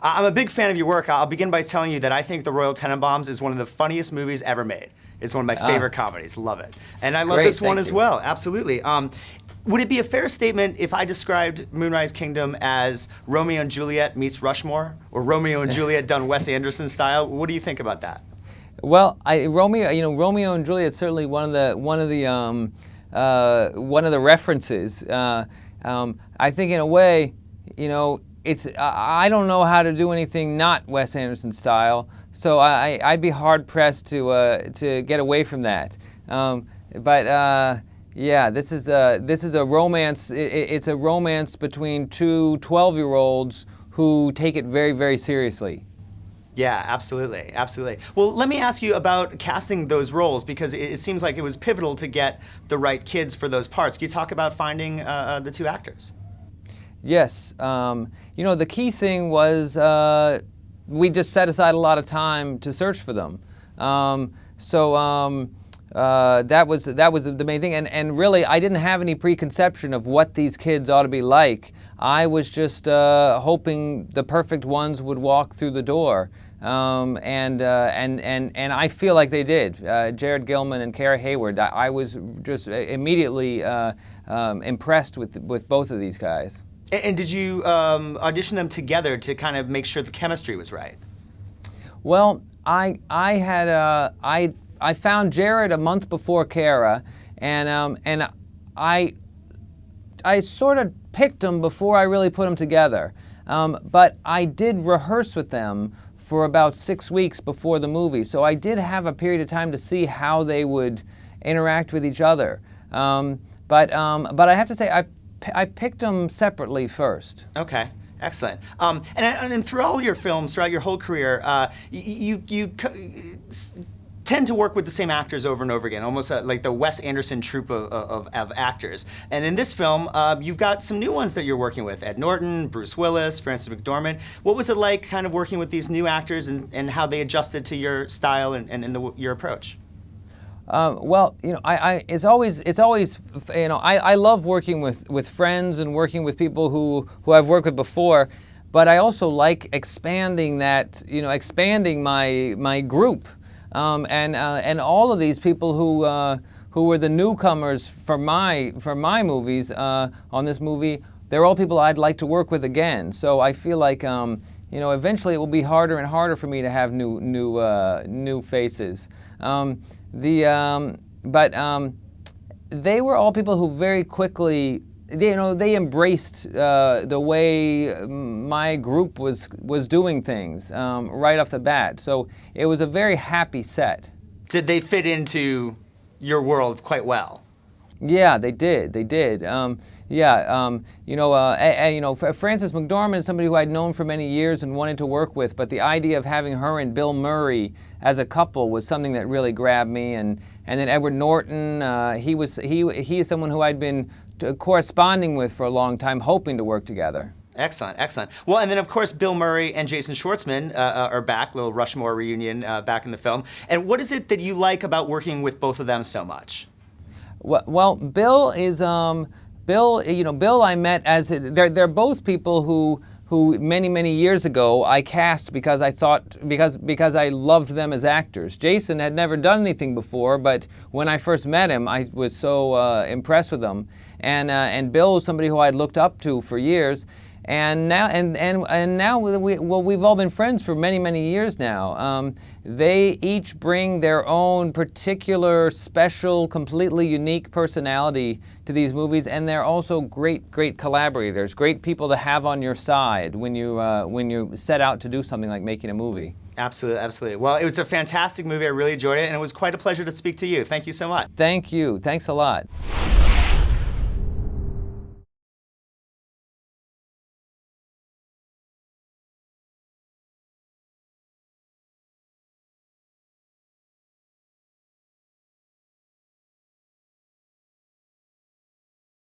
I'm a big fan of your work. I'll begin by telling you that I think The Royal Tenenbaums is one of the funniest movies ever made. It's one of my favorite comedies. Love it. And I love Great, this one thank as you. well. Absolutely. Would it be a fair statement if I described Moonrise Kingdom as Romeo and Juliet meets Rushmore, or Romeo and Juliet done Wes Anderson style? What do you think about that? Well, Romeo and Juliet certainly one of the references. I think in a way, I don't know how to do anything not Wes Anderson style, so I'd be hard pressed to get away from that. Yeah, this is a romance. It's a romance between two 12-year-olds who take it very, very seriously. Yeah, absolutely, absolutely. Well, let me ask you about casting those roles, because it seems like it was pivotal to get the right kids for those parts. Can you talk about finding the two actors? Yes. The key thing was we just set aside a lot of time to search for them. That was the main thing, and really I didn't have any preconception of what these kids ought to be like. I was just hoping the perfect ones would walk through the door, and I feel like they did. Jared Gilman and Kara Hayward. I was just immediately impressed with both of these guys. And did you audition them together to kind of make sure the chemistry was right? Well, I found Jared a month before Kara, and I sort of picked them before I really put them together. But I did rehearse with them for about 6 weeks before the movie, so I did have a period of time to see how they would interact with each other. But I have to say I picked them separately first. Okay. Excellent. And through all your films, throughout your whole career, you tend to work with the same actors over and over again, almost like the Wes Anderson troupe of actors. And in this film, you've got some new ones that you're working with: Ed Norton, Bruce Willis, Frances McDormand. What was it like, kind of working with these new actors, and how they adjusted to your style and your approach? Well, it's always, I love working with friends and working with people who I've worked with before, but I also like expanding expanding my group, and all of these people who were the newcomers for my movies on this movie. They're all people I'd like to work with again. So I feel like eventually it will be harder and harder for me to have new faces. But they were all people who very quickly, they embraced the way my group was doing things right off the bat. So it was a very happy set. Did they fit into your world quite well? Yeah, they did. They did. Frances McDormand is somebody who I'd known for many years and wanted to work with, but the idea of having her and Bill Murray as a couple was something that really grabbed me. And then Edward Norton, he is someone who I'd been corresponding with for a long time, hoping to work together. Excellent, excellent. Well, and then of course Bill Murray and Jason Schwartzman are back, little Rushmore reunion back in the film. And what is it that you like about working with both of them so much? Well, Bill is Bill I met as they're both people who many years ago I cast because I thought because I loved them as actors. Jason had never done anything before, but when I first met him, I was so impressed with him. And Bill is somebody who I'd looked up to for years. And now we've all been friends for many years now. They each bring their own particular, special, completely unique personality to these movies, and they're also great collaborators, great people to have on your side when you set out to do something like making a movie. Absolutely, absolutely. Well, it was a fantastic movie. I really enjoyed it, and it was quite a pleasure to speak to you. Thank you so much. Thank you. Thanks a lot.